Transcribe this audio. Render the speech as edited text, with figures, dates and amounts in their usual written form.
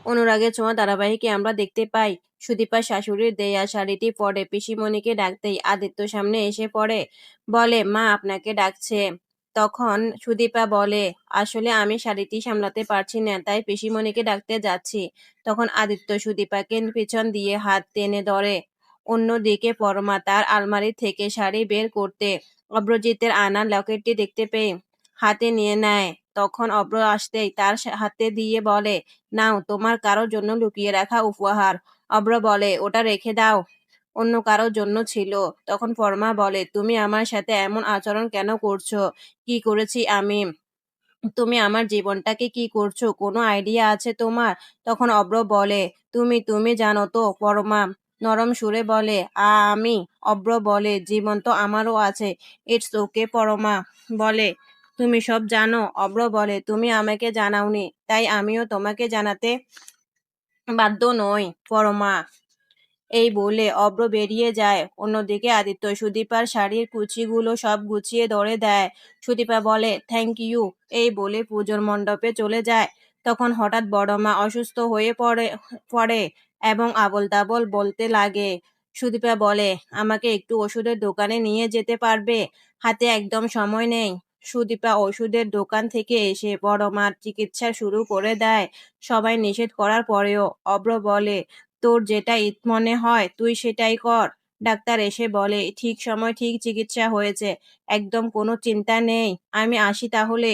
অনুরাগের ছোঁয়া ধারাবাহিকে আমরা দেখতে পাই সুদীপার শাশুড়ির দেয়া শাড়িটি পরে পিসিমণিকে ডাকতেই আদিত্য সামনে এসে পড়ে, বলে মা আপনাকে ডাকছে। তখন সুদীপা বলে, আসলে আমি শাড়িটি সামলাতে পারছি না, তাই পিসিমণিকে ডাকতে যাচ্ছি। তখন আদিত্য সুদীপাকে পিছন দিয়ে হাত টেনে ধরে। অন্যদিকে পরমা তার আলমারি থেকে শাড়ি বের করতে অব্রজিতের আনা লকেটটি দেখতে পেয়ে হাতে নিয়ে নেয়। তখন অব্র আসতেই তার হাতে দিয়ে বলে, নাও তোমার কারোর জন্য লুকিয়ে রাখা উপহার। অব্র বলে, ওটা রেখে দাও, অন্য কারোর জন্য ছিল। তখন পরমা বলে, তুমি আমার সাথে এমন আচরণ কেন করছো? কি করেছি আমি? তুমি আমার জীবনটাকে কি করছো? কোনো আইডিয়া আছে তোমার? তখন অব্র বলে, তুমি জানো তো পরমা নরম সুরে বলে, আমি? অব্র বলে, জীবন তো আমারও আছে। ইটস ওকে পরমা বলে, তুমি সব জানো? অব্র বলে, তুমি আমাকে জানাওনি, তাই আমিও তোমাকে জানাতে বাধ্য নই পরমা। এই বলে অব্র বেরিয়ে যায়। অন্যদিকে আদিত্য সুদীপার শাড়ির কুচিগুলো সব গুছিয়ে ধরে দেয়। সুদীপা বলে, থ্যাংক ইউ, এই বলে পুজোর মণ্ডপে চলে যায়। তখন হঠাৎ বড়মা অসুস্থ হয়ে পড়ে পড়ে এবং আবোল তাবোল বলতে লাগে। সুদীপা বলে, আমাকে একটু ওষুধের দোকানে নিয়ে যেতে পারবে? হাতে একদম সময় নেই। সুদীপা ওষুধের দোকান থেকে এসে বড়মার চিকিৎসা শুরু করে দেয়। সবাই নিষেধ করার পরেও অব্র বলে, তোর যেটা মনে হয় তুই সেটাই কর। ডাক্তার এসে বলে, ঠিক সময় ঠিক চিকিৎসা হয়েছে, একদম কোনো চিন্তা নেই। আমি আসি তাহলে।